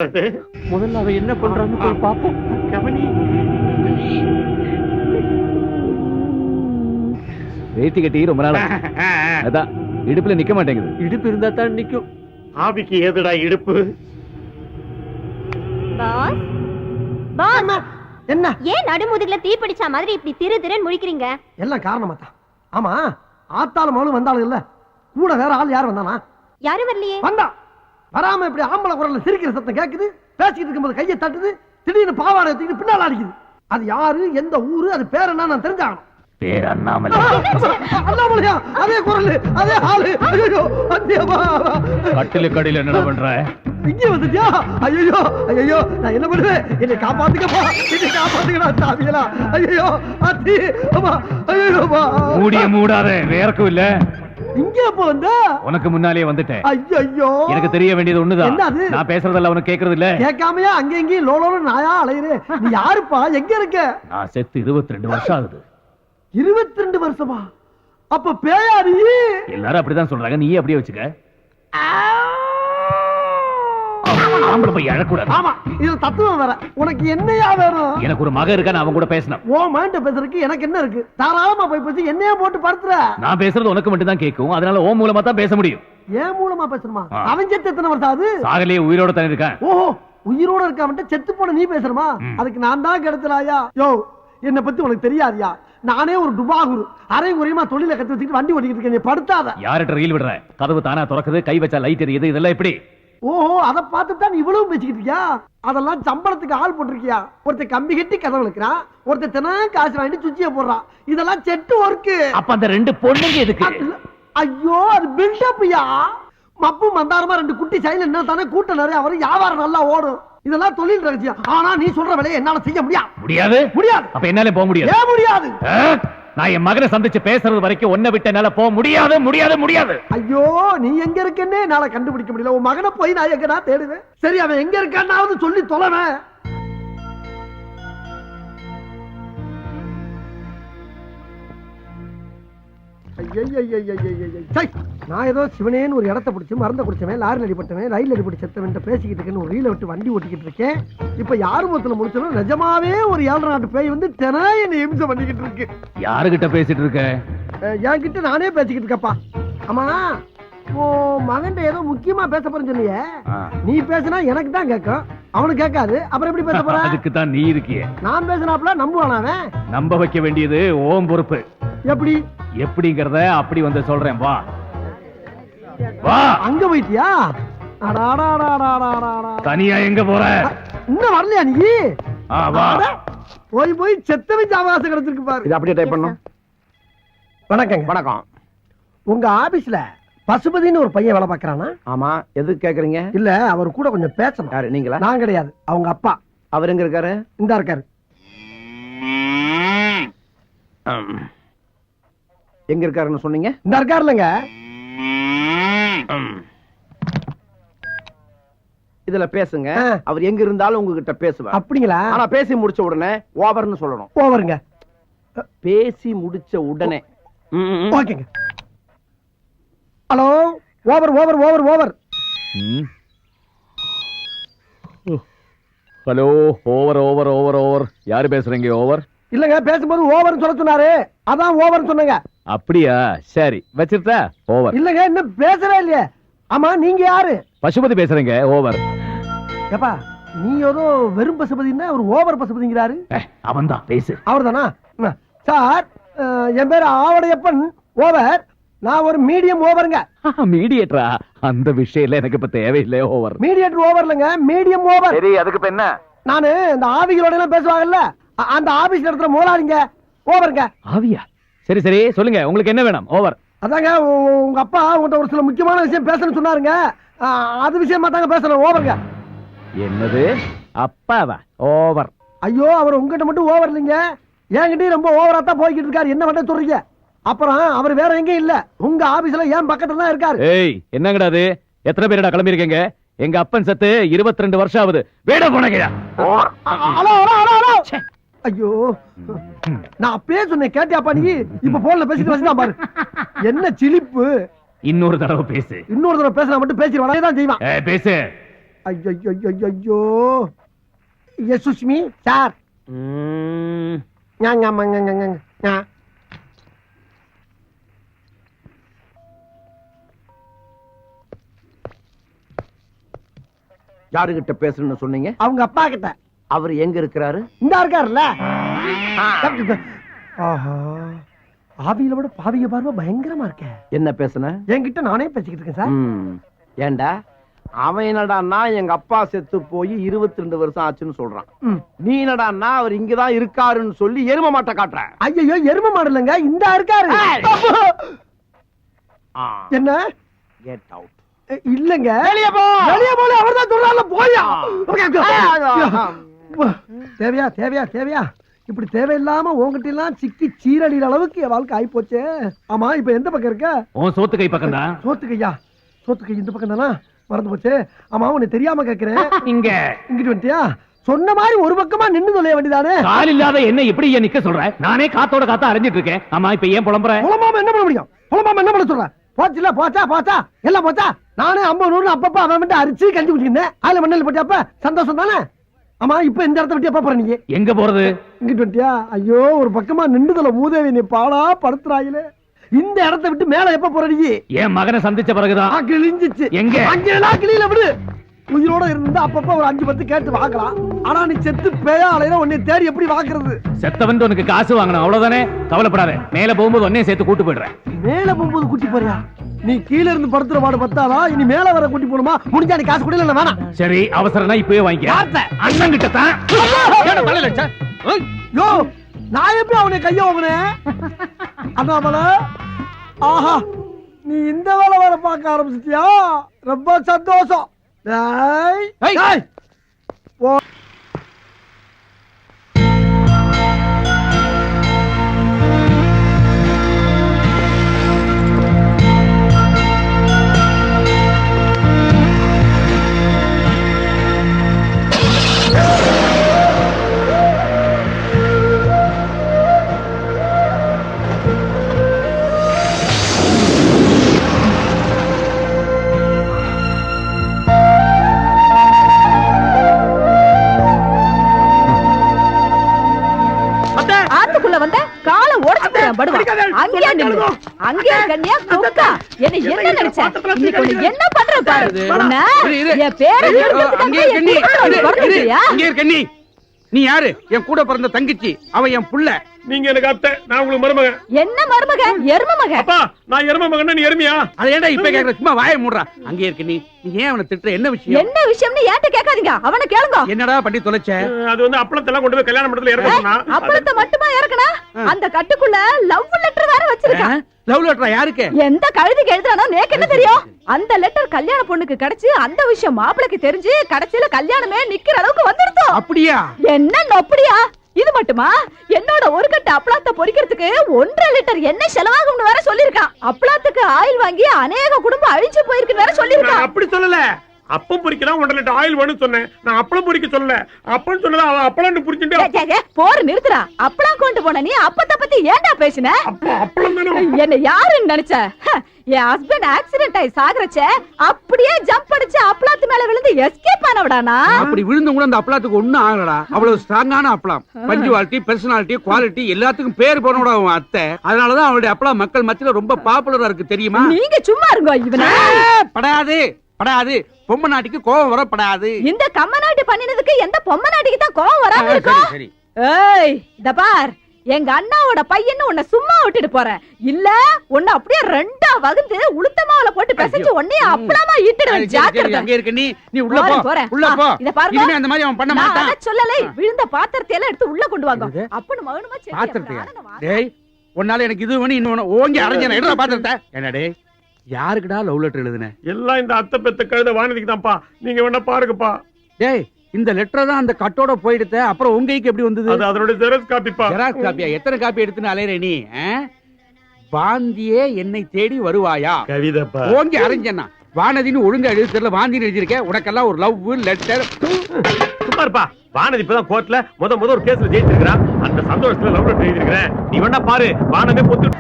முதல்ல அவ என்ன பண்றான்னு போய் பாப்போம். கவனி. வேட்டி கட்டி ரொம்ப நாளா அதான் இடுப்புல நிக்க மாட்டேங்குது. இடுப்பு இருந்தா தான் நிக்கும். ஆவிக்கு ஏதுடா இடுப்பு? பாஸ் பாஸ் என்ன ஏன் நடுமுதுகுல தீ பிடிச்ச மாதிரி இப்படி திரு திருன்னு முழிக்கிறீங்க? எல்லாம் காரணமா தான். ஆமா, ஆத்தால மகளும் வந்தாலும் இல்ல, கூட வேற ஆள் யார் வந்தானா? யாரும் வரலையே. வந்தா வராம இப்படி ஆம்பளை குரல்ல சிரிக்கிற சத்தம் கேக்குது. பேசிக்கிட்டு இருக்கும்போது கையை தட்டுது, திடீர்னு பாவாடை தூக்கிட்டு பின்னால அடிக்குது. அது யாரு, எந்த ஊரு, அது பேர் என்ன நான் தெரிஞ்சாகணும். பேர் அண்ணாமலை. அண்ணாமலையா? அதே குரல், அதே ஆளு. ஐயோ, கட்டில கடையில என்ன பண்ற? இங்க வந்துட்டியா? ஐயோ ஐயோ, நான் என்ன பண்ணுவேன்? என்னை காப்பாத்துக்கப்பா, என்னை காப்பாத்துக்கடா சாமிகளா. ஐயோ அத்தி, அம்மா, ஐயோ மூடிய மூடாத, வேறக்கும் இல்ல. இங்க எப்ப வந்த? உனக்கு முன்னாலே வந்துட்டேன். ஐயோ, எனக்கு தெரிய வேண்டியது ஒண்ணுதான். என்னது? நான் பேசுறதெல்லாம் உனக்கு கேக்குறது இல்ல. கேட்காமையா அங்க எங்கேயும் லோலோன்னு நாயா அலையுறே? நீ யாருப்பா, எங்க இருக்க? நான் செத்து 22 வருஷம் ஆகுது. 22 வருஷமா? அப்ப பேயாரி? எல்லாரும் அப்படிதான் சொல்றாங்க, நீ அப்படியே வச்சுக்க. ஆம்பளை போய் அழக்கூடாது. ஆமா, இதுல தத்துவம் வேற. உனக்கு என்னையா வேணும்? எனக்கு ஒரு மக இருக்கா, நான் அவன் கூட பேசணும். ஓ மைண்ட பேசுறதுக்கு எனக்கு என்ன இருக்கு? தாராளமா போய் பேசி என்னையா போட்டு படுத்துற. நான் பேசுறது உனக்கு மட்டும் தான் கேட்கும், அதனால ஓ மூலமா தான் பேச முடியும். ஏன் மூலமா பேசணுமா? அவன் செத்து எத்தனை வருஷம் ஆகுது? சாகலையே உயிரோட தானே இருக்கான். ஓஹோ, உயிரோட இருக்காம செத்து போன நீ பேசுறமா? அதுக்கு நான் தான் கெடுத்தலாயா? யோ, என்ன பத்தி உனக்கு தெரியாதியா? நானே ஒரு டுபாகுரு, அரை குறையமா தொழில கத்து வச்சுட்டு வண்டி ஓட்டிக்கிட்டு இருக்கேன். நீ படுத்தாத. யார்கிட்ட ரீல் விடுற? கதவு தானா திறக்குது, கை வச்சா லைட் எரியுது, இதெல்லாம் எப்படி? ஓஹோ, அதை பார்த்துட்டு தான் இவ்வளவு பேசிக்கிட்டு இருக்கியா? அதெல்லாம் சம்பளத்துக்கு ஆள் போட்டிருக்கியா? ஒருத்தர் கம்பி கட்டி கதவு இழுக்கிறான், ஒருத்தர் தினம் காசு வாங்கிட்டு சுச்சிய போடுறான். இதெல்லாம் செட்டு ஒர்க்கு. அப்ப அந்த ரெண்டு பொண்ணுங்க எதுக்கு? ஐயோ, அது பில்டப்யா. மப்பு மந்தாரமா ரெண்டு குட்டி சைல என்ன தானே கூட்டம் நிறைய வரும், வியாபாரம் நல்லா ஓடும். இதெல்லாம் தொழில் ரகசியம். ஆனா நீ சொல்ற வேலையை என்னால செய்ய முடியாது. முடியாது. அப்ப என்னால போக முடியாது. ஏன் முடியாது? நான் என் மகனை சந்திச்சு பேசுறது வரைக்கும் ஒன்ன விட்டு என்னால போக முடியாது. முடியாது முடியாது. ஐயோ, நீ எங்க இருக்கேன்னு என்னால கண்டுபிடிக்க முடியல. உன் மகனை போய் நான் எங்கடா தேடுவேன்? சரி, அவன் எங்க இருக்கான்னாவது சொல்லி தொலைவேன். நான் ஏதோ சிவனேன்னு ஒரு இடத்த பிடிச்சி மறந்த குடிச்சவன், லாரில் அடிபட்டவன், ரயில் அடிபட்டு செத்தவன் பேசிக்கிட்டு இருக்கேன்னு ஒரு ரீல விட்டு வண்டி ஓட்டிக்கிட்டு இருக்கேன். இப்ப யாரு மொத்தத்துல முடிச்சாலும் நிஜமாவே ஒரு 7 நாட்டு பேய் வந்து தினம் என்ன இம்சை பண்ணிக்கிட்டு இருக்கு. யாருகிட்ட பேசிட்டு இருக்க? என்கிட்ட நானே பேசிக்கிட்டு இருக்கப்பா. ஆமா, ஓ மகன் ஏதோ முக்கியமா பேச போறேன்னு சொன்னியே, நீ பேசினா எனக்கு தான் கேட்கும், அவனுக்கு கேட்காது. அப்புறம் எப்படி பேச போற? அதுக்கு தான் நீ இருக்கியே. நான் பேசினாப்ல நம்புவானாவே? நம்ப வைக்க வேண்டியது ஓம் பொறுப்பு. எப்படி? எப்படிங்கறத அப்படி வந்து சொல்றேன். வா வா. அங்க போயிட்டியா? தனியா எங்க போற? இன்னும் வரலையா நீ? வா. போய் போய் செத்தவன் அவகாசம் கிடைச்சிருக்கு பாரு. இது அப்படியே டைப் பண்ணும். வணக்கங்க. வணக்கம். உங்க ஆபீஸ்ல பசுபதினு ஒரு பையன் வேலை பாக்குறானா? ஆமா, எதுக்கு கேக்குறீங்க? இல்ல, அவர் கூட கொஞ்சம் பேசணும். யாரு, நீங்களா? நான் கிடையாது, அவங்க அப்பா. அவர் எங்க இருக்காரு? இந்த இருக்காரு. எங்க இருக்காருன்னு சொன்னீங்க? இந்த இருக்காருலங்க. இதுல பேசுங்க. அவர் எங்க இருந்தாலும் உங்ககிட்ட பேசுவார். அப்படிங்களா? ஆனா பேசி முடிச்ச உடனே ஓவர்னு சொல்லணும். ஓவருங்க. பேசி முடிச்ச உடனே. ஓகேங்க. Hello, over over over over. Hello, over over over over. யாரு பேசுறீங்க? ஓவர் இல்லங்க, பேசும்போது ஓவர்னு சொல்ல சொன்னாரு, அதான் ஓவர்னு சொன்னங்க. அப்படியா? சரி, வச்சிருந்தா ஓவர். இல்லங்க, இன்னும் பேசவே இல்லையே. ஆமா, நீங்க யாரு? பசுபதி பேசுறீங்க. ஓவர். ஏப்பா, நீ ஏதோ வெறும் பசுபதினா ஒரு ஓவர் பசுபதிங்கிறாரு. அவன் தான், பேசு. அவர்தானா? சார், என் பேரு ஆவடையப்பன். ஓவர். நான் ஒரு மீடியம் ஓவருங்க. மீடியேட்டரா? அந்த விஷயம் எனக்கு இப்ப தேவையில்லை. ஓவர். மீடியேட்டர் ஓவர் இல்லங்க, மீடியம் ஓவர். சரி, அதுக்கு இப்ப என்ன? நானு இந்த ஆவிகளோட எல்லாம் பேசுவாங்கல்ல, அந்த ஆபீஸ் இடத்துல மோலாரிங்க. ஓவருங்க. ஆவியா? சரி சரி, சொல்லுங்க, உங்களுக்கு என்ன வேணும்? ஓவர். அதாங்க, உங்க அப்பா உங்கள்கிட்ட ஒரு சில முக்கியமான விஷயம் பேசணும்னு சொன்னாருங்க, அது விஷயமா தாங்க பேசணும். ஓவருங்க. என்னது? அப்பாவா? ஓவர். ஐயோ, அவர் உங்ககிட்ட மட்டும் ஓவர் இல்லைங்க, என்கிட்டயும் ரொம்ப ஓவரா தான் போய்கிட்டு இருக்காரு. என்ன பண்ண சொல்றீங்க? அப்புறம் அவர் வேற எங்கேயும் இல்ல, உங்க ஆபீஸ்ல ஏன் பக்கத்துல தான் இருக்காரு. ஏய், என்னங்கடா அது? எத்தனை பேரடா கிளம்பி இருக்கீங்க? எங்க அப்பன் செத்து 22 வருஷம் ஆகுது. வேட போனங்கயா. ஐயோ, நான் அப்பவே சொன்னேன், கேட்டியாப்பா நீ? இப்ப போன்ல பேசிட்டு வச்சுதான் பாரு. என்ன சிலிப்பு. இன்னொரு தடவை பேசு. இன்னொரு தடவை பேசினா மட்டும் பேசி வரையதான் செய்வான். பேசு. ஐயோ சுஷ்மி சார் யாருகிட்ட பேசணும்னு சொன்னீங்க? அவங்க அப்பா கிட்ட. அவர் எங்க இருக்கிறாரு? இந்த இருக்காருல்ல. ஆஹா, ஆவியில விட பாவிய பார்வை பயங்கரமா இருக்க. என்ன பேசுன? என்கிட்ட நானே பேசிக்கிட்டு இருக்கேன் சார். ஏண்டா அவன் என்னடான்னா எங்க அப்பா செத்து போய் 22 வருஷம் ஆச்சுன்னு சொல்றான். நீ என்னடான்னா அவர் இங்கதான் இருக்காருன்னு சொல்லி எரும மாட்டை காட்டுற. ஐயோ, எரும மாடலங்க, இந்த இருக்காரு. என்ன? Get out. இல்லங்க, வெளியே போ. வெளியே போல அவர்தான் சொல்றாருல, போயா. தேவையா தேவையா தேவையா இப்படி தேவையில்லாம உங்ககிட்ட எல்லாம் சிக்கி சீரழிற அளவுக்கு என் வாழ்க்கை ஆயி போச்சே. ஆமா, இப்ப எந்த பக்கம் இருக்க? உன் சோத்து கை பக்கம் தான். சோத்துக்கையா? சோத்துக்கை இந்த பக்கம் தானா? மறந்து போச்சு. ஆமா, உன்னை தெரியாம கேக்குறேன். இங்க இங்கிட்டு வந்துட்டியா? சொன்ன மாதிரி ஒரு பக்கமா நின்னு சொல்ல வேண்டியதானே? கால் இல்லாத என்ன இப்படி ஏன் நிக்க சொல்ற? நானே காத்தோட காத்தா அரைஞ்சிட்டு இருக்கேன். ஆமா, இப்ப ஏன் புலம்புற? புலம்பாம என்ன பண்ண முடியும்? புலம்பாம என்ன பண்ண சொல்ற? போச்சுல, போச்சா போச்சா எல்லாம் போச்சா. நானே 50 100 அப்பப்ப அவன் மட்டும் அரிச்சு கஞ்சி குடிச்சிருந்தேன். அதுல மண்ணல் போட்டியாப்ப சந்தோஷம் தானே? ஆமா, இப்ப இந்த இடத்த விட்டு எப்ப போற நீங்க? எங்க போறது? இங்கிட்டு வந்துட்டியா? ஐயோ, ஒரு பக்கமா நின்றுதல மூதேவி நீ பாடா படுத்துறாயிலே. இந்த இடத்த விட்டு மேல எப்ப போற நீ? என் மகனை சந்திச்ச பிறகுதான். கிழிஞ்சிச்சு. எங்க? அங்கெல்லாம் கிளியில விடு. உயிரோட இருந்தா அப்பப்ப ஒரு 5 10 கேட்டு வாங்கலாம். ஆனா நீ செத்து பேயா அலையில உன்னை தேடி எப்படி வாக்குறது? செத்தவன் உனக்கு காசு வாங்கணும், அவ்வளவுதானே. கவலைப்படாத, மேல போகும்போது உன்னையும் சேர்த்து கூட்டு போயிடுறேன். மேல போகும்போது கூட்டி போறியா? நீ கீழ இருந்து படுத்துற பாடு பத்தாதா? இனி மேல வர கூட்டி போணுமா? முடிஞ்சா நீ காசு கூட இல்ல வேணாம். சரி, அவசரம்னா இப்பவே வாங்கிக்க. அண்ணன் கிட்ட தான். யோ, நான் எப்படி அவனை கைய வாங்கினேன்? அண்ணாமலை, ஆஹா, நீ இந்த வேலை வேற பார்க்க ஆரம்பிச்சிட்டியா? ரொம்ப சந்தோஷம். டேய், டேய். ஆத்துக்குள்ள வந்த காலை உடைச்சு படுவா. அங்கேயே நில்லு. அங்கேயே கண்ணியா கொக்கா. என்ன நினைச்ச? இன்னைக்கு உன்னை என்ன பண்ற பாரு. உன்னை என் பேரை கண்ணி. நீ யாரு? என் கூட பிறந்த தங்கச்சி. அவ என் புள்ள. நீங்க எனக்கு அத்தை, நான் உங்களுக்கு மருமகன். என்ன மருமகன்? எரும மகன். அப்பா, நான் எரும மகன், நீ எருமையா? அதை ஏன்டா இப்ப கேக்குற? சும்மா வாயை மூடுறா. அங்கே இருக்க நீ ஏன் அவனை திட்டுற? என்ன விஷயம்? என்ன விஷயம்னு ஏன்ட்ட கேட்காதீங்க, அவனை கேளுங்க. என்னடா பண்ணி தொலைச்ச? அது வந்து அப்பளத்தெல்லாம் கொண்டு போய் கல்யாண மண்டபத்துல இறக்க சொன்னா. அப்பளத்தை மட்டுமா இறக்கனா? அந்த கட்டுக்குள்ள லவ் லெட்டர் வேற வச்சிருக்கான். லவ் லெட்டரா? யாருக்கு? எந்த கழுதிக்கு எழுதுறானோ நேக்கு என்ன தெரியும்? அந்த லெட்டர் கல்யாண பொண்ணுக்கு கிடைச்சு அந்த விஷயம் மாப்பிளைக்கு தெரிஞ்சு கடைசியில கல்யாணமே நிக்கிற அளவுக்கு வந்துருச்சோம். அப்படியா? என்ன அப்படியா? இது மட்டுமா? என்னோட ஒரு கட்டு அப்பளத்தை பொரிக்கிறதுக்கு 1.5 லிட்டர் எண்ணெய் செலவாகும்னு வேற சொல்லிருக்கான். அப்பளத்துக்கு ஆயில் வாங்கி அநேக குடும்பம் அழிஞ்சு போயிருக்குன்னு வேற சொல்லிருக்கான். அப்படி சொல்லல. அப்பம் பொரிக்கலாம் 1.5 லிட்டர் ஆயில் வேணும்னு சொன்னேன். நான் அப்பளம் பொரிக்க சொல்லல. அப்பன்னு சொன்னதா அவன் அப்பளம்னு புரிஞ்சுட்டு போர் நிறுத்துறா. அப்பளம் கொண்டு போன நீ அப்பத்தை பத்தி ஏன்டா பேசின? அப்பளம் தானே. என்ன யாருன்னு நினைச்ச? என் ஹஸ்பண்ட் ஆக்சிடென்ட் ஆகி சாகுறச்ச அப்படியே ஜம்ப் அடிச்சு அப்பளத்து மேல விழுந்து எஸ்கேப் ஆனவடானா? அப்படி விழுந்து கூட அந்த அப்பளத்துக்கு ஒண்ணும் ஆகலடா. அவ்வளவு ஸ்ட்ராங்கான அப்பளம். பஞ்சுவாலிட்டி, பெர்சனாலிட்டி, குவாலிட்டி எல்லாத்துக்கும் பேர் போனோட அவன் அத்தை. அதனாலதான் அவளுடைய அப்பளம் மக்கள் மத்தியில ரொம்ப பாப்புலரா இருக்கு, தெரியுமா? நீங்க சும்மா இருங்க. இவன படாது படாது. பொம்மை நாட்டிக்கு கோவம் வரப்படாது. இந்த கம்ம நாட்டு பண்ணினதுக்கு எந்த பொம்மை நாட்டிக்கு தான் கோவம் வராம இருக்கும்? சரி. ஏய், இத பார், எங்க அண்ணாவோட பையன் உன்னை சும்மா விட்டுட்டு போறேன். இல்ல உன்னை அப்படியே 2ஆ வகுந்து உளுத்தமாவுல போட்டு பிசைச்சு உன்னைய அப்பளமா ஈட்டிடுவேன். ஜாக்கிரதை. அங்க இருக்க நீ உள்ள போ. உள்ள போ. இத பாருங்க, இனிமே அந்த மாதிரி அவன் பண்ண மாட்டான். நான் சொல்லலை. விழுந்த பாத்திரத்தை எல்லாம் எடுத்து உள்ள கொண்டு வாங்க. அப்பன்னு மகனுமா சரி. பாத்திரத்தையா? டேய், உன்னால எனக்கு இது வேணும் இன்னொன்னு ஓங்கி அரைஞ்சன. எடுடா பாத்திரத்தை. என்ன டேய், யாருக்குடா லவ் லெட்டர் எழுதுன? எல்லாம் இந்த அத்தை பெத்த கழுத வானதிக்கு தான்ப்பா. நீங்க வேணா பாருங்கப்பா. டேய், இந்த லெட்டர் தான் அந்த கட்டோட போயிடுத. அப்புறம் உங்க கைக்கு எப்படி வந்தது? அது அதோட ஜெராக்ஸ் காப்பிப்பா. ஜெராக்ஸ் காப்பியா? எத்தனை காப்பி எடுத்துன்னு அலையற நீ? வாந்தியே என்னை தேடி வருவாயா? கவிதைப்பா. ஓங்கி அரைஞ்சனா. வானதின்னு ஒழுங்கா எழுதி தெரியல, வாந்தின்னு எழுதிருக்க. உனக்கெல்லாம் ஒரு லவ் லெட்டர். சும்மா இருப்பா. வானதி இப்பதான் கோர்ட்ல முத ஒரு கேஸ்ல ஜெயிச்சிருக்கான். அந்த சந்தோஷத்துல லவ் லெட்டர் எழுதிருக்கிறேன். நீ வேணா பாரு. வானமே பொத்து.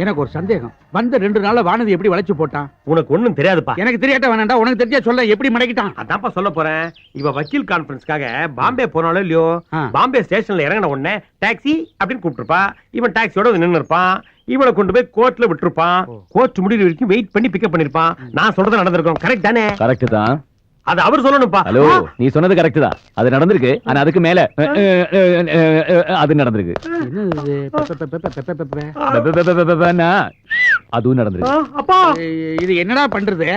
எனக்கு ஒரு சந்தேகம். வந்த 2 நாள்ல வானதி எப்படி வளைச்சு போட்டான்? உனக்கு ஒண்ணும் தெரியாதுப்பா. எனக்கு தெரியாட்ட வேணாண்டா, உனக்கு தெரிஞ்சா சொல்ல. எப்படி மடக்கிட்டான்? அதான்ப்பா சொல்ல போறேன். இவ வக்கீல் கான்ஃபரன்ஸ்க்காக பாம்பே போனாலும் இல்லையோ, பாம்பே ஸ்டேஷன்ல இறங்கின உடனே டாக்ஸி அப்படின்னு கூப்பிட்டுருப்பா. இவன் டாக்ஸியோட நின்னு இருப்பான். இவனை கொண்டு போய் கோர்ட்ல விட்டுருப்பான். கோர்ட் முடிவு வரைக்கும் வெயிட் பண்ணி பிக்கப் பண்ணிருப்பான். நான் சொல்றது நடந்திருக்கும். கரெக்ட் தானே? கரெக்ட் தான். அது அவர் சொல்லணும்ப்பா. ஹலோ, நீ சொன்னது கரெக்ட் தான். அது நடந்திருக்கு. ஆனா அதுக்கு மேல அது நடந்திருக்கு. அதுவும் நடந்திருக்கு. அப்பா, இது என்னடா பண்றது?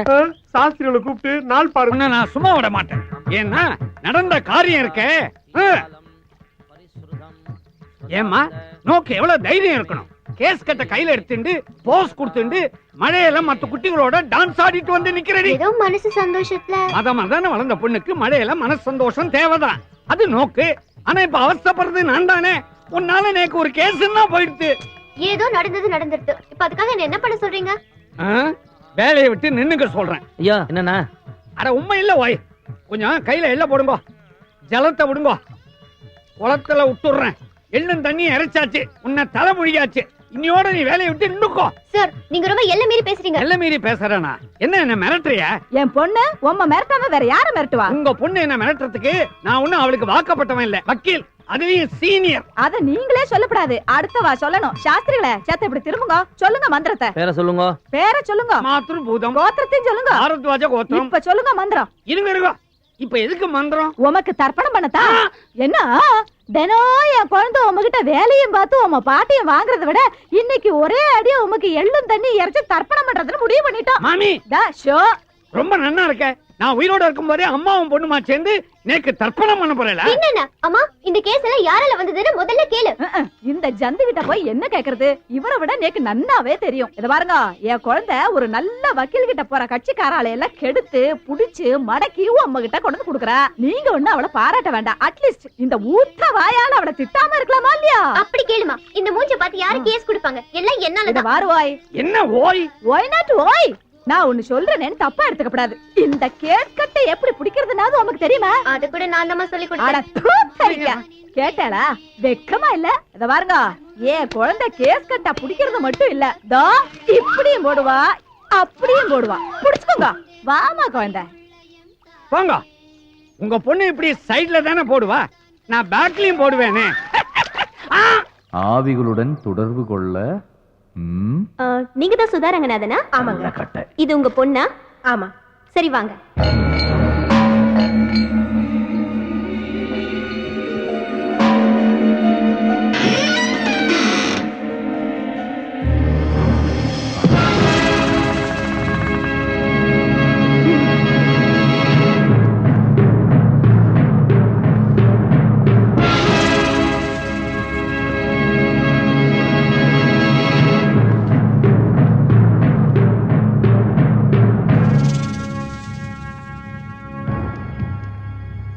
சாஸ்திரிகளை கூப்பிட்டு நாள் பாருங்க. நான் சும்மா விட மாட்டேன். ஏன்னா நடந்த காரியம் இருக்கே. ஏம்மா, நோக்கு எவ்வளவு தைரியம் இருக்கணும். கேஸ் கட்ட கையில எடுத்துட்டு போஸ் கொடுத்துட்டு மழையில மத்த குட்டிகளோட டான்ஸ் ஆடிட்டு வந்து நிக்கிறடி. ஏதோ மனசு சந்தோஷத்துல மதம் வளர்ந்த பொண்ணுக்கு மழையில மனசு சந்தோஷம் தேவைதான். அது நோக்கு. ஆனா இப்ப அவஸ்தைப்படுறது நான் தானே. உன்னால எனக்கு ஒரு கேஸ்ன்னா போயிடுது. ஏதோ நடந்துட்டு இப்ப அதுக்காக என்ன பண்ண சொல்றீங்க? வேலையை விட்டு நின்னுக்க சொல்றேன். ஐயா என்னண்ணா? அட உண்மை இல்ல ஓய். கொஞ்சம் கையில எல்ல போடுங்க, ஜலத்தை விடுங்க. குளத்துல விட்டுடுறேன். எள்ளும் தண்ணி இறைச்சாச்சு, உன்னை தலை முழியாச்சு. இன்னையோட நீ வேலையை விட்டு நின்னுக்கோ. சார், நீங்க ரொம்ப எல்லை மீறி பேசுறீங்க. எல்லை மீறி பேசுறேனா? என்ன மிரட்டுறியா? என் பொண்ணு உம்ம மிரட்டாம வேற யார மிரட்டுவா? உங்க பொண்ணு என்ன மிரட்டுறதுக்கு நான் ஒண்ணும் அவளுக்கு வாக்கப்பட்டவன் இல்ல. வக்கீல், அதுலயும் சீனியர். அத நீங்களே சொல்லக்கூடாது, அடுத்தவா சொல்லணும். சாஸ்திரிகளே, சேத்த இப்படி திரும்புங்க. சொல்லுங்க மந்திரத்தை. பேர சொல்லுங்க. பேரை சொல்லுங்க. மாத்ரு பூதம். கோத்திரத்தையும் சொல்லுங்க. ஆரத்வாஜ கோத்திரம். இப்ப சொல்லுங்க மந்திரம். இருங்க. இப்ப எதுக்கு மந்திரம்? உமக்கு தர்ப்பணம் பண்ணத்தா? என்ன தினம் என் குழந்தை உமகிட்ட வேலையும் பார்த்து உம பாட்டியும் வாங்குறத விட இன்னைக்கு ஒரே அடியா உமக்கு எள்ளும் தண்ணி இறைச்சு தர்ப்பணம் பண்றதுன்னு முடிவு பண்ணிட்டோம். மாமி, ஷோ ரொம்ப நன்னா இருக்க. நான் உயிரோட இருக்கும் போதே அம்மாவும் பொண்ணுமா சேர்ந்து நேக்கு தர்ப்பணம் பண்ண போறல. என்னன்னா அம்மா, இந்த கேஸ் எல்லாம் யாரால வந்ததுன்னு முதல்ல கேளு. இந்த ஜந்து கிட்ட போய் என்ன கேக்குறது? இவரை விட நேக்கு நன்னாவே தெரியும். இத பாருங்க, என் குழந்தை ஒரு நல்ல வக்கீல் கிட்ட போற கட்சிக்காரால எல்லாம் கெடுத்து புடிச்சு மடக்கி அம்மா கிட்ட கொண்டு வந்து குடுக்குறா. நீங்க ஒண்ணு அவளை பாராட்ட வேண்டாம். அட்லீஸ்ட் இந்த ஊத்த வாயால அவளை திட்டாம இருக்கலாமா இல்லையா? அப்படி கேளுமா. இந்த மூஞ்ச பார்த்து யாரு கேஸ் கொடுப்பாங்க? எல்லாம் என்னால வாருவாய். என்ன ஓய்? ஒய் நாட் ஓய். நான் ஒண்ணு சொல்றேன்னு தப்பா எடுத்துக்கப்படாது. இந்த கேட்கட்டை எப்படி பிடிக்கிறதுனாவது உனக்கு தெரியுமா? அது கூட நான் தான் சொல்லி கொடுத்தேன். கேட்டாளா? வெக்கமா இல்ல? இத பாருங்க, ஏன் குழந்தை கேஸ் கட்டா பிடிக்கிறது மட்டும் இல்ல, தோ இப்படியும் போடுவா அப்படியும் போடுவா. புடிச்சுக்கோங்க. வாமா குழந்தை. போங்க. உங்க பொண்ணு இப்படி சைடுல தானே போடுவா, நான் பேக்லயும் போடுவேனே. ஆவிகளுடன் தொடர்பு கொள்ள. நீங்க தான் சுதா ரங்கநாதனா? ஆமாங்க. இது உங்க பொண்ணா? ஆமா. சரி வாங்க.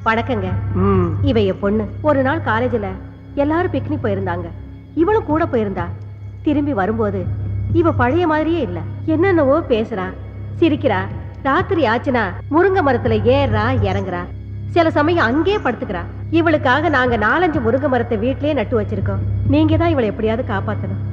வணக்கங்க. இவ என் பொண்ணு. ஒரு நாள் காலேஜ்ல எல்லாரும் பிக்னிக் போயிருந்தாங்க. இவளும் கூட போயிருந்தா. திரும்பி வரும்போது இவ பழைய மாதிரியே இல்ல. என்னென்னவோ பேசுறா, சிரிக்கிறா. ராத்திரி ஆச்சுனா முருங்கை மரத்துல ஏறா இறங்குறா. சில சமயம் அங்கேயே படுத்துக்கிறா. இவளுக்காக நாங்க 4-5 முருங்கை மரத்தை வீட்லயே நட்டு வச்சிருக்கோம். நீங்க தான் இவளை எப்படியாவது காப்பாத்தணும்.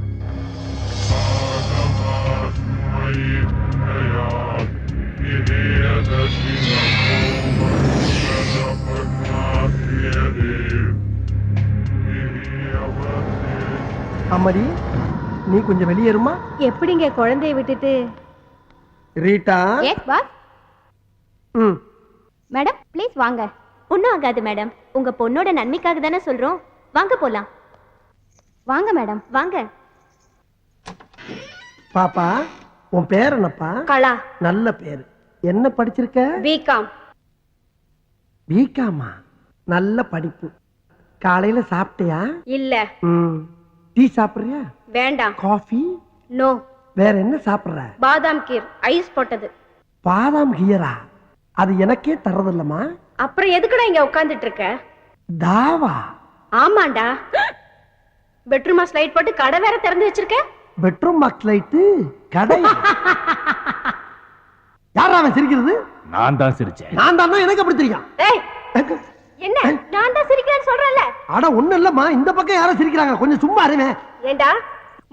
அம்மாடி, நீ கொஞ்சம் வெளியேறுமா? எப்படிங்க குழந்தைய விட்டுட்டு? Rita. Yes boss. Madam please வாங்க. ஒன்னும் ஆகாது மேடம். உங்க பொண்ணோட நன்மைக்காக தானே சொல்றோம். வாங்க போலாம். வாங்க மேடம் வாங்க. பாப்பா, உன் பேர் என்னப்பா? கலா. நல்ல பேரு. என்ன படிச்சிருக்க? பிகாம். பிகாமா? நல்ல படிப்பு. காலையில சாப்பிட்டியா? இல்ல. டீ சாப்பிடுறியா? வேண்டாம். காஃபி? நோ. வேற என்ன சாப்பிடுற? பாதாம் கீர் ஐஸ் போட்டது. பாதாம் கீரா? அது எனக்கே தரதில்லமா. அப்புறம் எதுக்குடா இங்க உட்கார்ந்துட்டு இருக்க? தாவா? ஆமாண்டா. பெட்ரூமா ஸ்லைட் போட்டு கடை வேற திறந்து வச்சிருக்க. பெட்ரூம் பாக்ஸ் லைட் கடை? யாரா அவன் சிரிக்கிறது? நான் தான் சிரிச்சேன். நான் தான். எனக்கு அப்படி தெரியும். ஏய், என்ன நான் தான் சிரிக்கிறேன்னு சொல்றேன்ல. அட ஒண்ணு இல்லம்மா, இந்த பக்கம் யாரும் சிரிக்கிறாங்க, கொஞ்சம் சும்மா இருங்க. ஏண்டா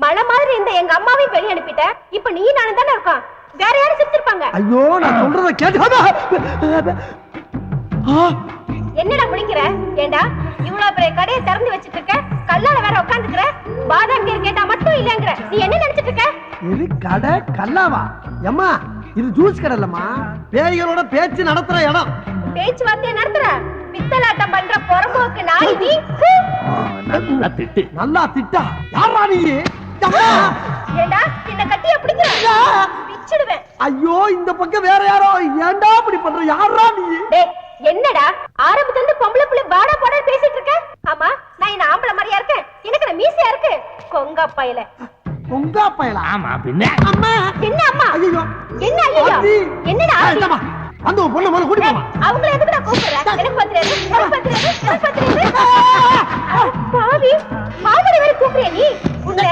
மழை மாதிரி இருந்த எங்க அம்மாவையும் வெளியே அனுப்பிட்ட. இப்ப நீ நானும் தானே இருக்கோம். வேற யாரும் சிரிச்சிருப்பாங்க. ஐயோ நான் சொல்றத கேட்டு என்னடா முடிக்கிற? ஏண்டா இவ்வளவு பெரிய கடையை திறந்து வச்சிட்டு இருக்க, கல்லால வேற உட்காந்துக்கிற, பாதாம் கீர் கேட்டா மட்டும் இல்லங்கிற. நீ என்ன நினைச்சிட்டு இருக்க? இது கடை கல்லாவா? அம்மா இது ஜூஸ் கடை இல்லம்மா, பேய்களோட பேச்சு நடத்துற இடம். பேச்சுவார்த்தையை நடத்துற பித்தலாட்டம் பண்ற பொறம்போக்கு நாய் நீ. நல்லா திட்டு. நல்லா திட்டா யாரா நீ? ஏண்டா என்ன கட்டிய பிடிக்கிற? பிச்சிடுவேன். ஐயோ இந்த பக்கம் வேற யாரோ. ஏன்டா இப்படி பண்ற? யாரா நீ? டேய் என்னடா ஆரம்பத்துல இருந்து பொம்பளை புள்ள வாடா போடா பேசிட்டு இருக்க? ஆமா நான் என்ன ஆம்பளை மாதிரியா இருக்கேன்? எனக்கு நான் மீசையா இருக்கு. கொங்கா பையல. கொங்கா பையல? ஆமா பின்ன. அம்மா என்ன அம்மா? ஐயோ என்ன ஐயோ? என்னடா ஆமா அந்த பொண்ணு மேல கூட்டி போமா. அவங்கள எதுக்குடா கூப்பிடுற? எனக்கு பத்திரது எனக்கு பத்திரது எனக்கு பத்திரது. பாவி மாமடி வேற கூப்பிடுற நீ? உன்னை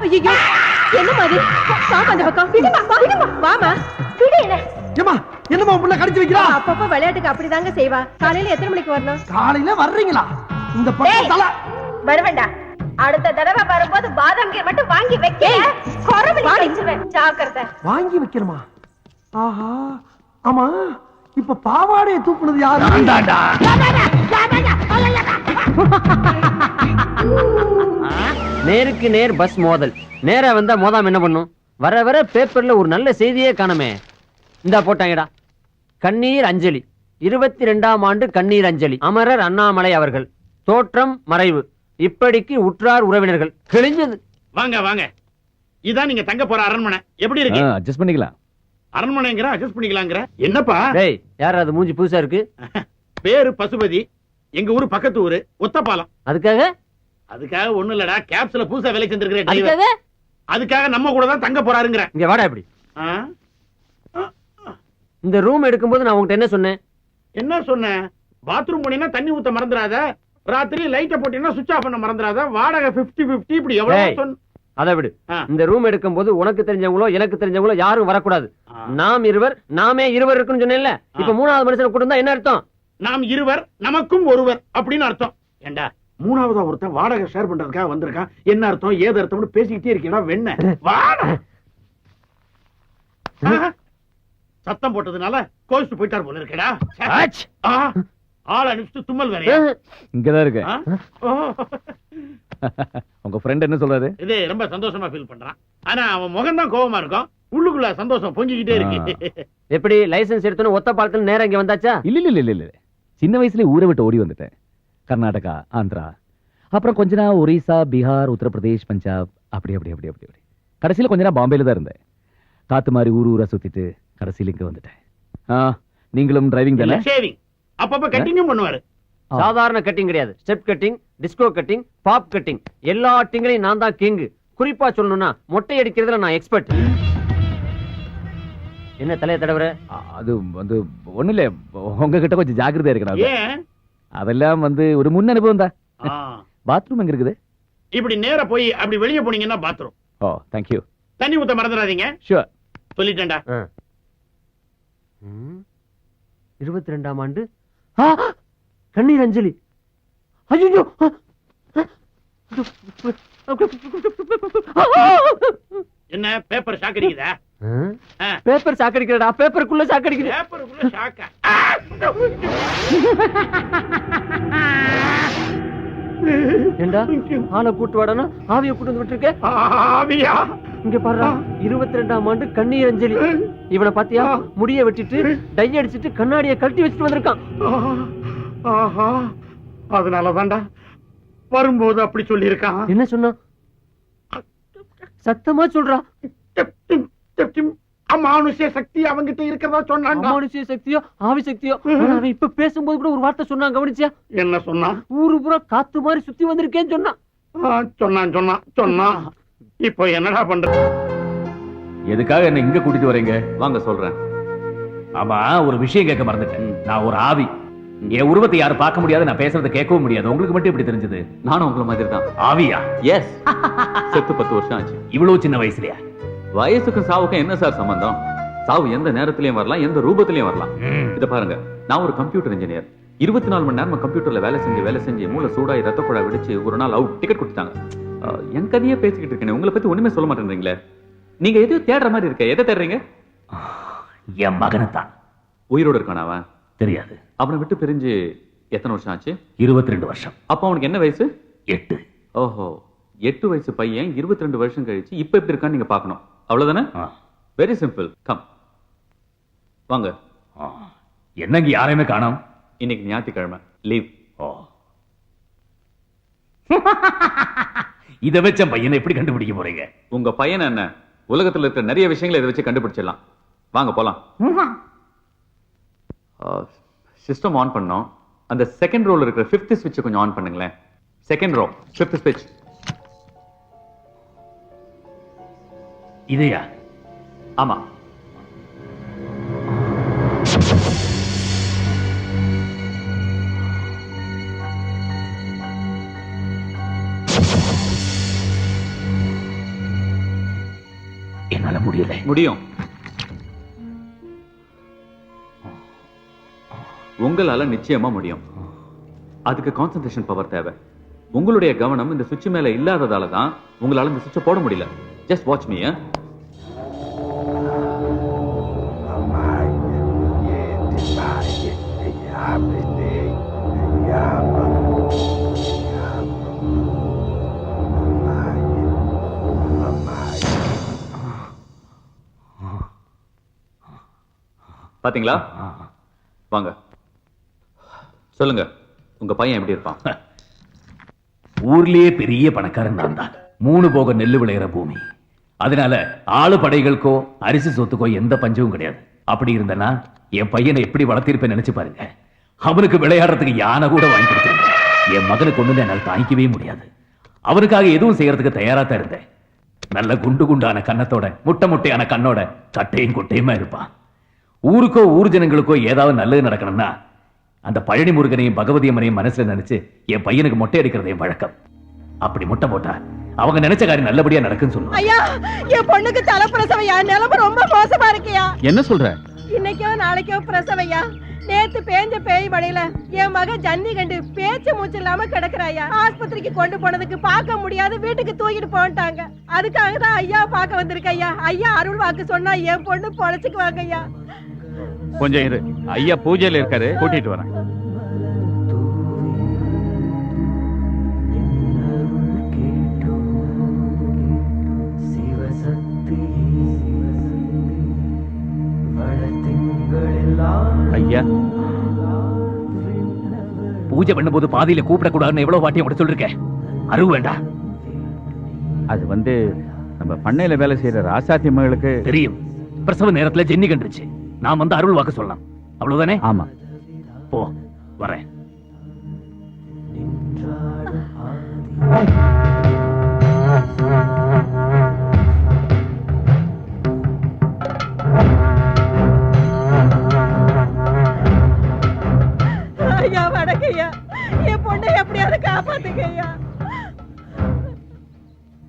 ஐயோ என்ன மாதிரி பாப்பா அந்த பக்கம் விடுமா வாமா விடு என்ன? ஏமா என்னமா புள்ள கடிச்சு வைக்கிறா? அப்பப்ப விளையாட்டுக்கு அப்படிதாங்க செய்வா. காலையில எத்தனை மணிக்கு வரணும்? காலையில வர்றீங்களா? இந்த பக்கம் தல வருவேண்டா. அடுத்த தடவை வரும்போது பாதாம் கீர் மட்டும் வாங்கி வைக்க. கொரவடி அடிச்சுவேன். ஜாக்கிரதை. வாங்கி வைக்கணுமா? ஆஹா ஆமா இப்ப பாவாடையை தூக்குனது யாரு? நேருக்கு நேர் பஸ் மோதல். நேரா வந்தா மோதாம என்ன பண்ணும்? வர வர பேப்பர்ல ஒரு நல்ல செய்தியே காணுமே. இந்தா போட்டாங்கடா. கண்ணீர் அஞ்சலி. 22ஆம் ஆண்டு கண்ணீர் அஞ்சலி. அமரர் அண்ணாமலை அவர்கள். தோற்றம் மறைவு. இப்படிக்கு உற்றார் உறவினர்கள். கிழிஞ்சது. வாங்க வாங்க, இதான் நீங்க தங்க போற அரண்மனை. எப்படி இருக்கு? அட்ஜஸ்ட் பண்ணிக்கலாம். அரண்மனைங்கிற அட்ஜஸ்ட் பண்ணிக்கலாங்கிற என்னப்பா? டேய் யார் அது மூஞ்சி புதுசா இருக்கு? பேரு பசுபதி. எங்க ஊரு பக்கத்து ஊரு ஒத்தப்பாலம். அதுக்காக அதுக்காக ஒண்ணு இல்லடா, கேப்ஸ்ல புதுசா வேலை செஞ்சிருக்கிற அதுக்காக அதுக்காக நம்ம கூட தான் தங்க போறாருங்கிற. இங்க வாடா. இப்படி இந்த ரூம் எடுக்கும்போது நான் உங்ககிட்ட என்ன சொன்னேன்? என்ன சொன்னேன்? பாத்ரூம் போனீங்கன்னா தண்ணி ஊத்த மறந்துடாத, ராத்திரி லைட்ட போட்டீங்கன்னா சுவிட்ச் ஆஃப் பண்ண மறந்துடாத, வாடகை 50-50 இப்படி எவ்வளவு சொன்ன. அதை விடு. இந்த ரூம் எடுக்கும் போது உனக்கு தெரிஞ்சவங்களோ எனக்கு தெரிஞ்சவங்களோ யாரும் வரக்கூடாது. நாம் இருவர், நாமே இருவர் இருக்குன்னு சொன்னேன்ல. இப்ப மூணாவது மனுஷனை கூட்டு வந்தா என்ன அர்த்தம்? நாம் இருவர் நமக்கும் ஒருவர் அப்படின்னு அர்த்தம். ஏண்டா மூணாவதா ஒருத்தன் வாடகை ஷேர் பண்றதுக்காக வந்திருக்கான். என்ன அர்த்தம் ஏது அர்த்தம்னு பேசிக்கிட்டே இருக்கீடா வெண்ண. வாடா. சத்தம் போட்டதுனால கோவிச்சு போயிட்டார் போல இருக்கடா. ஆள் அனுப்பிச்சு தும்மல் வேற இங்கதான் இருக்கு. உங்க ஃப்ரெண்ட் என்ன சொல்றாரு? இது ரொம்ப சந்தோஷமா ஃபீல் பண்றான். ஆனா அவன் முகம் தான் கோவமா இருக்கும், உள்ளுக்குள்ள சந்தோஷம் பொங்கிக்கிட்டே இருக்கு. எப்படி லைசன்ஸ் எடுத்தோன்னு ஒத்த பாலத்துல நேரம் இங்க வந்தாச்சா? இல்ல சின்ன வயசுல ஊரை விட்டு ஓடி வந்துட்டேன். கர்நாடகா, ஆந்திரா, அப்புறம் கொஞ்ச நாள் ஒரிசா, பீகார், உத்தரப்பிரதேஷ், பஞ்சாப், அப்படி அப்படி அப்படி அப்படி அப்படி கடைசியில கொஞ்ச நாள் பாம்பேல தான் இருந்தேன். காத்து மாதிரி ஊரா சுத்திட்டு கடைசியில இங்க வந்துட்டேன். நீங்களும் டிரைவிங் தானே? ஷேவிங் அப்பப்ப கட்டிங்கும் பண்ணுவாரு. சாதாரண கட்டிங் கிடையாது. Step cutting, disco cutting, bob cutting, எல்லா கட்டிங்லையும் நான் தான் கிங். குறிப்பா சொல்லணும்னா மொட்டை அடிக்கிறதுல நான் எக்ஸ்பர்ட். என்ன தலைய தடவற? அது வந்து ஒண்ணு இல்ல, உங்ககிட்ட கொஞ்சம் ஜாக்கிரதையா இருக்கணும். ஏன்? அதெல்லாம் வந்து ஒரு முன் அனுபவம் தான். பாத்ரூம் எங்க இருக்குது? இப்படி நேரா போய் அப்படி வெளியே போனீங்கன்னா பாத்ரூம். O thank you. தண்ணி ஊத்த மறந்துடாதீங்க. ஷூர். சொல்லிட்டேன்டா. 22ஆம் ஆண்டு கண்ணீர் அஞ்சலி. ஐயோ என்ன பேப்பர் ஷாக் அடிக்குதா? பேப்பர் ஷாக் அடிக்கிறடா. பேப்பருக்குள்ள ஷாக் அடிக்குது. பேப்பருக்குள்ள ஷாக்கா? ஏண்டா ஆளை கூட்டு வாடனா ஆவிய கூட்டு வந்து விட்டுருக்க. ஆவியா? இங்க பாரு, 22ஆம் ஆண்டு கண்ணீர் அஞ்சலி. இவனை பாத்தியா? முடிய வெட்டிட்டு டை அடிச்சிட்டு கண்ணாடியை கழட்டி வச்சுட்டு வந்திருக்கான். ஆஹா, அதனாலதான்டா வரும்போது அப்படி சொல்லி இருக்கான். என்ன சொன்னா? சத்தமா சொல்றா. அமானுஷ்ய சக்தி அவங்கிட்ட இருக்கிறதா சொன்னான். அமானுஷ்ய சக்தியோ ஆவி சக்தியோ, அவன் இப்ப பேசும்போது கூட ஒரு வார்த்தை சொன்னான், கவனிச்சியா? என்ன சொன்னா? ஊரு பூரா காத்து மாதிரி சுத்தி வந்திருக்கேன்னு சொன்னான். சொன்னான் சொன்னான் சொன்னான். இப்போ என்னடா பண்றது? எதுக்காக என்ன இங்க கூட்டிட்டு வரீங்க? வாங்க சொல்றேன். ஆமா, ஒரு விஷயம் கேட்க மறந்துட்டேன். நான் ஒரு ஆவி. என் உருவத்தை யாரும் பார்க்க முடியாது, நான் பேசுறதை கேட்கவும் முடியாது. உங்களுக்கு மட்டும் எப்படி தெரிஞ்சது? நானும் உங்களை மாதிரி தான். ஆவியா? எஸ். செத்து 10 வருஷம் ஆச்சு. இவ்வளவு சின்ன வயசுலயா? வயசுக்கும் சாவுக்கும் என்ன சார் சம்பந்தம்? சாவு எந்த நேரத்திலயும் வரலாம், எந்த ரூபத்திலயும் வரலாம். இத பாருங்க, நான் ஒரு கம்ப்யூட்டர் இன்ஜினியர். 24 மணி நேரம் கம்ப்யூட்டர்ல வேலை செஞ்சு மூளை சூடாய் ரத்த குழாய் வெடிச்சு ஒரு நாள் அவுட் டிக்கெட் கொடுத்தாங்க. என் கதையே பேசிக்கிட்டு இருக்கேன், உங்களை பத்தி ஒண்ணுமே சொல்ல மாட்டேன்றீங்களே. நீங்க எதையோ தேடுற மாதிரி இருக்க. எதை தேடுறீங்க? என் மகனை தான். உயிரோடு இருக்கானா அவன்? தெரியாது. அவனை விட்டு பிரிஞ்சு எத்தனை வருஷம் ஆச்சு? 22 வருஷம். அப்ப அவனுக்கு என்ன வயசு? 8. ஓஹோ, 8 வயசு பையன் 22 வருஷம் கழிச்சு இப்ப எப்படி இருக்கான்னு நீங்க பாக்கணும். அவ்வளவுதானே? Very simple. கம் வாங்க. என்னங்க யாரையுமே காணோம்? இன்னைக்கு ஞாயிற்றுக்கிழமை, லீவ். ஓ, இதை வச்ச பையனை எப்படி கண்டுபிடிக்க போறீங்க? உங்க பையன் என்ன, உலகத்துல இருக்கிற நிறைய விஷயங்களை இதை வச்சு கண்டுபிடிச்சிடலாம். வாங்க போலாம். சிஸ்டம் ஆன் பண்ணோம். அந்த செகண்ட் ரோல இருக்கிற 5th ஸ்விட்ச் கொஞ்சம் ஆன் பண்ணுங்களேன். செகண்ட் ரோ 5th ஸ்விட்ச். இதையா? ஆமா. என்னால முடியல. முடியும். உங்களால நிச்சயமா முடியும். அதுக்கு கான்சென்ட்ரேஷன் பவர் தேவை. உங்களுடைய கவனம் இந்த சுவிட்ச் மேல இல்லாததால தான் உங்களால இந்த சுவிட்சை போட முடியல. Just watch me. பாத்தீங்களா? வாங்க சொல்லுங்க, உங்க பையன் எப்படி இருப்பான்? ஊர்லயே பெரிய பணக்காரன் நான் தான். 3 போக நெல்லு விளையிற பூமி. அதனால ஆளு படைகளுக்கோ அரிசி சொத்துக்கோ எந்த பஞ்சமும் கிடையாது. அப்படி இருந்தனா என் பையனை எப்படி வளர்த்திருப்பேன் நினைச்சு பாருங்க. அவனுக்கு விளையாடுறதுக்கு யானை கூட வாங்கி கொடுத்திருந்தேன். என் மகனுக்கு ஒண்ணு என்னால் தாங்கிக்கவே முடியாது. அவனுக்காக எதுவும் செய்யறதுக்கு தயாரா தான் இருந்தேன். நல்ல குண்டு குண்டான கன்னத்தோட, முட்டை முட்டையான கண்ணோட, சட்டையும் கொட்டையுமா இருப்பான். ஊருக்கோ ஊர் ஜனங்களுக்கோ ஏதாவது நல்லது நடக்கணும்னா அந்த பழனி முருகனையும் பகவதி அம்மனையும் மனசுல நினைச்சு என் பையனுக்கு மொட்டை அடிக்கிறது என் வழக்கம். அப்படி முட்டை போட்டா அவங்க நினைச்ச காரியம் நல்லபடியா நடக்குன்னு சொல்லுவாங்க. ஐயா, என் பொண்ணுக்கு தலைப்பிரசவையா, நிலைமை ரொம்ப மோசமா இருக்கியா. என்ன சொல்ற? இன்னைக்கோ நாளைக்கோ பிரசவையா. நேத்து பேஞ்ச பேய் மழையில என் மகன் ஜன்னி கண்டு பேச்சு மூச்சு இல்லாம கிடக்குறாயா. ஆஸ்பத்திரிக்கு கொண்டு போனதுக்கு பார்க்க முடியாது, வீட்டுக்கு தூக்கிட்டு போட்டாங்க. அதுக்காக தான் ஐயா பார்க்க வந்திருக்க ஐயா. ஐயா அருள் வாக்கு சொன்னா என் பொண்ணு பொழைச்சுக்குவாங்க ஐயா. கொஞ்சம் இரு, ஐயா பூஜையில இருக்காரு, கூட்டிட்டு வரேன். ஐயா, பூஜை பண்ணும்போது பாதியில கூப்பிடக்கூடாதுன்னு எவ்வளவு வாட்டியும் கூட சொல்லிருக்கேன். அருவு வேண்டாம். அது நம்ம பண்ணையில வேலை செய்யற ராசாத்தி மகளுக்கு தெரியும். பிரசவ நேரத்துல ஜென்னி கண்டுச்சு. நான் வந்து அருள் வாக்கு சொல்லலாம், அவ்வளவுதானே? ஆமா. போ, வரேன். ஐயா வணக்கய்யா, என் பொண்ணை எப்படியாவது காப்பாத்துங்க ஐயா.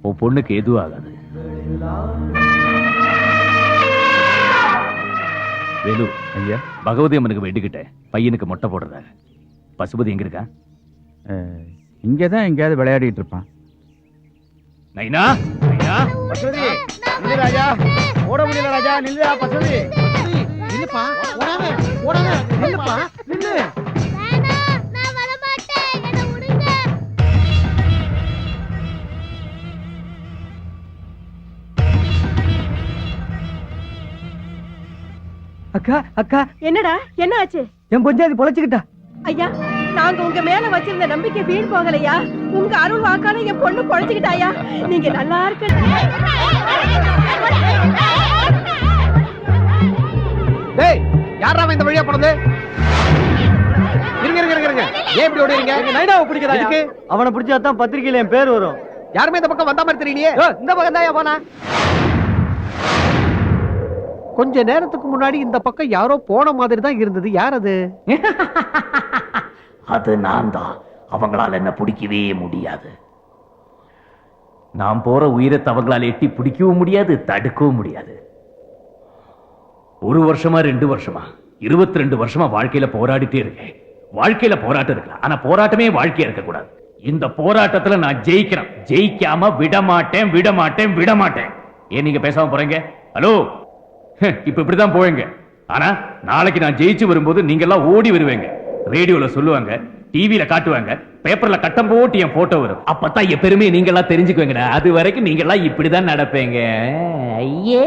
உன் பொண்ணுக்கு எதுவும் ஆகாது. வேலு ஐயா, பகவதி அம்மனுக்கு வேண்டிக்கிட்டேன் பையனுக்கு மொட்டை போடுறதாக. பசுபதி எங்க இருக்கா? இங்கதான் எங்கேயாவது விளையாடிட்டு இருப்பான். நைனா, நைனா, பசுபதி நில்லு ராஜா, ஓட முடியல ராஜா, நில்லு பசுபதி. நில்லுப்பா, ஓடாத ஓடாத, நில்லுப்பா, நில்லு. அக்கா அக்கா, என்னடா என்ன ஆச்சு? என் பொஞ்சாதி பொழைச்சுக்கிட்டா. ஐயா, நாங்க உங்க மேல வச்சிருந்த நம்பிக்கை வீண் போகலையா. உங்க அருள் வாக்கால என் பொண்ணு பொழைச்சுக்கிட்டாயா. நீங்க நல்லா இருக்க. டேய், யாரா இந்த வழியா போனது? இருங்க இருங்க இருங்க, ஏன் இப்படி ஓடுறீங்க? நைனாவை பிடிக்கிறா. எதுக்கு? அவனை பிடிச்சா தான் பத்திரிக்கையில என் பேர் வரும். யாருமே இந்த பக்கம் வந்த மாதிரி தெரியலையே. இந்த பக்கம் தான் போனா. கொஞ்ச நேரத்துக்கு முன்னாடி இந்த பக்கம் யாரோ போன மாதிரி தான் இருந்தது. யார் அது? அது நான் தான். அவங்களால என்ன பிடிக்கவே முடியாது. நான் போற உயிரத்தை அவங்களால எட்டி பிடிக்கவும் முடியாது, தடுக்கவும் முடியாது. 1 வருஷமா 2 வருஷமா 22 வருஷமா வாழ்க்கையில போராடிட்டே இருக்கேன். வாழ்க்கையில போராட்டம் இருக்கலாம், ஆனா போராட்டமே வாழ்க்கையா இருக்க கூடாது. இந்த போராட்டத்துல நான் ஜெயிக்கிறேன். ஜெயிக்காம விட மாட்டேன், விட மாட்டேன், விட மாட்டேன். ஏன் நீங்க பேசாம போறீங்க? ஹலோ, இப்ப இப்படிதான் போவீங்க. ஆனா நாளைக்கு நான் ஜெயிச்சு வரும்போது நீங்க எல்லாம் ஓடி வருவீங்க. ரேடியோல சொல்லுவாங்க, டிவில காட்டுவாங்க, பேப்பர்ல கட்டம் போட்டு என் போட்டோ வரும். அப்பதான் என் பெருமையை நீங்க எல்லாம் தெரிஞ்சுக்குவீங்க. அது வரைக்கும் நீங்க எல்லாம் இப்படிதான் நடப்பீங்க. ஐயே,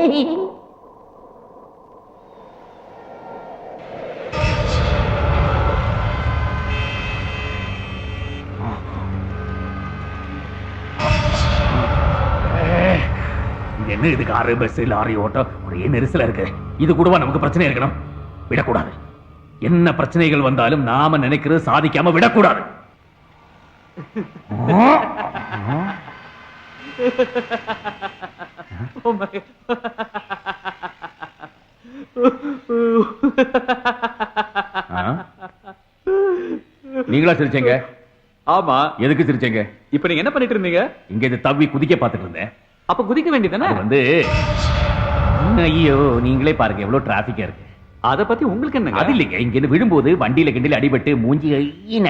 என்ன இது? காரு, பஸ், லாரி ஓட்டம் ஒரே நெரிசலா இருக்கு. இது கூடவா நமக்கு பிரச்சனை இருக்கணும்? விடக்கூடாது. என்ன பிரச்சனைகள் வந்தாலும் நாம நினைக்கிறது சாதிக்காம விடக்கூடாது. நீங்களா சிரிச்சீங்க? ஆமா. எதுக்கு சிரிச்சீங்க? இப்ப நீங்க என்ன பண்ணிட்டு இருந்தீங்க? இங்க இது தவ்வி குதிக்க பார்த்துட்டு இருந்தேன். அப்ப குதிக்க வேண்டியதானே? வந்து ஐயோ, நீங்களே பாருங்க எவ்வளவு டிராபிக்கா இருக்கு. அத பத்தி உங்களுக்கு என்ன? அது இல்லைங்க, இங்க இருந்து விழும்போது வண்டியில கிண்டில அடிபட்டு மூஞ்சி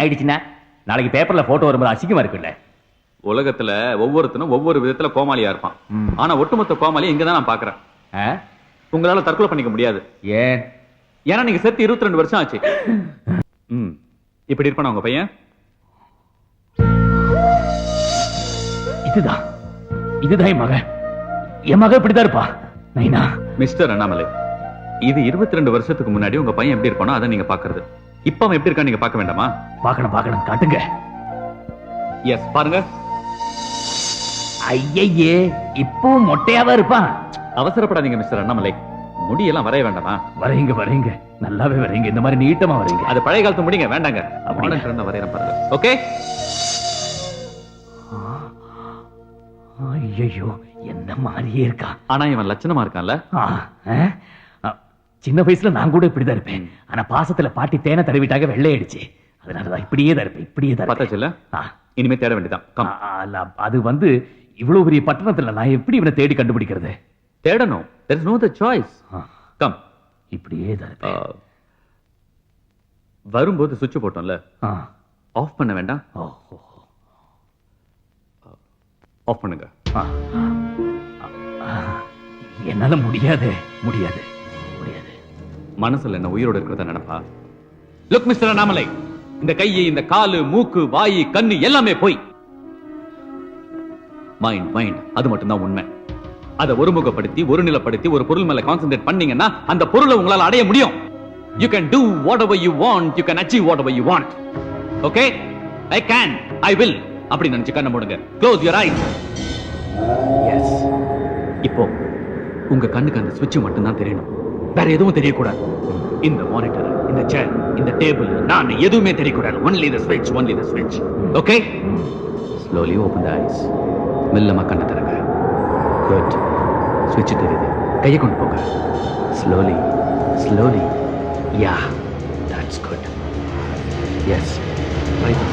ஆயிடுச்சுன்னா நாளைக்கு பேப்பர்ல போட்டோ வரும்போது அசிங்கமா இருக்குல்ல. உலகத்துல ஒவ்வொருத்தனும் ஒவ்வொரு விதத்துல கோமாளியா இருப்பான். ஆனா ஒட்டுமொத்த கோமாளி இங்கதான் நான் பாக்குறேன். உங்களால தற்கொலை பண்ணிக்க முடியாது. ஏன்? ஏன்னா நீங்க செத்து 22 வருஷம் ஆச்சு. இப்படி இருப்பானா உங்க பையன்? இதுதான் என் மகன் இப்படிதான் இருப்பா. நைனா, மிஸ்டர் அண்ணாமலை, இது 22 வருஷத்துக்கு முன்னாடி உங்க பையன் எப்படி இருப்பானோ அதை நீங்க பாக்குறது. இப்ப அவன் எப்படி இருக்கான்னு நீங்க பார்க்க வேண்டாமா? பார்க்கணும், காட்டுங்க. எஸ், பாருங்க. ஐயே, இப்போ மொட்டையாவா இருப்பான். அவசரப்படாதீங்க மிஸ்டர் அண்ணாமலை, முடியெல்லாம் வரைய வேண்டாமா? வரைங்க, நல்லாவே வரைங்க. இந்த மாதிரி நீட்டமா வரைங்க. அது பழைய காலத்து முடிங்க, வேண்டாங்க. வரையறேன் பாருங்க. ஓகே. ஐயோ, என்ன மாதிரியே இருக்கா. ஆனா இவன் லட்சணமா இருக்கான்ல. சின்ன வயசுல நான் கூட இப்படிதான் இருப்பேன். ஆனா பாசத்துல பாட்டி தேனை தடவிட்டாக வெள்ளையடிச்சு. அதனாலதான் இப்படியே தான் இருப்பேன். பார்த்தாச்சுல்ல? இனிமே தேட வேண்டியதான். அது வந்து இவ்வளவு பெரிய பட்டணத்துல நான் எப்படி இவனை தேடி கண்டுபிடிக்கிறது? தேடணும். there is no other choice. Come. இப்படியே தான் இருப்பேன். வரும்போது சுவிட்ச் போட்டோம்ல, ஆஃப் பண்ண வேண்டாம். ஆஃப் பண்ணுங்க. என்னால முடியாது. மனசுல என்ன உயிரோட இருக்கிறத நினைப்பா? லுக் மிஸ்டர் அண்ணாமலை, இந்த கையை, இந்த காலு, மூக்கு, வாய், கண்ணு எல்லாமே போய். மைண்ட் அது மட்டும் தான் உண்மை. அதை ஒருமுகப்படுத்தி, ஒரு நிலைப்படுத்தி, ஒரு பொருள் மேல கான்சென்ட்ரேட் பண்ணீங்கன்னா அந்த பொருளை உங்களால அடைய முடியும். You can do whatever you want, you can achieve whatever you want. Okay? I can, I will. அப்படி நினைச்சு கண்ணை மூடுங்க. Close your eyes. Yes. இப்போ உங்க கண்ணுக்கு அந்த சுவிட்ச் மட்டும் தான் தெரியணும். வேற எதுவும் தெரியக்கூடாது. இந்த மானிட்டர், இந்த சேர், இந்த டேபிள், நான் எதுவுமே தெரியக்கூடாது. Only the switch. Okay? Slowly open the eyes. மெல்லமா கண்ணை திறங்க. Good. சுவிட்ச் தெரியுது. கையை கொண்டு போங்க. Slowly. Yeah. That's good. Yes. Right on.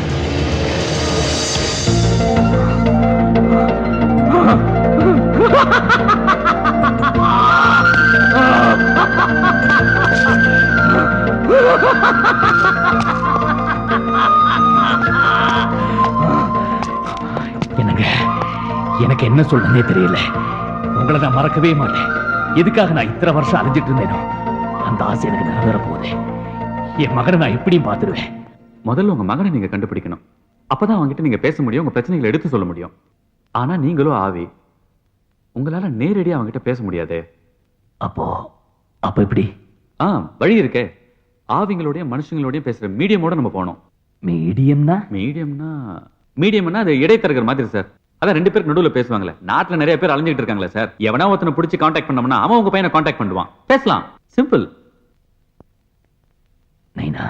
என்னங்க, எனக்கு என்ன சொல்லனே தெரியல. உங்களை நான் மறக்கவே மாட்டேன். எதுக்காக நான் இத்தனை வருஷம் அலைஞ்சிட்டு இருந்தேனோ அந்த ஆசை எனக்கு நிறைவேற போகுது. என் மகனை நான் எப்படியும் பார்த்துடுவேன். முதல்ல உங்க மகனை நீங்க கண்டுபிடிக்கணும். அப்பதான் அவங்ககிட்ட நீங்க பேச முடியும், உங்க பிரச்சனைகளை எடுத்து சொல்ல முடியும். ஆனா நீங்களும் ஆவி, உங்களால நேரடியா அவங்ககிட்ட பேச முடியாது. அப்ப எப்படி? வழி இருக்கே. ஆவிங்களோடய மனுஷங்களோடய பேசுற மீடியமோட நம்ம போனோம். மீடியம்னா அது இடைத்தரகர் மாதிரி சார். அதான் 2 பேருக்கு நடுவுல பேசுவாங்களே. நாட்டுல நிறைய பேர் அலைஞ்சிட்டு இருக்காங்களே சார். எவனா ஒருத்தனை பிடிச்சி கான்டாக்ட் பண்ணோம்னா அவன் உங்க பையனை கான்டாக்ட் பண்ணுவான். பேசலாம். சிம்பிள். நைனா,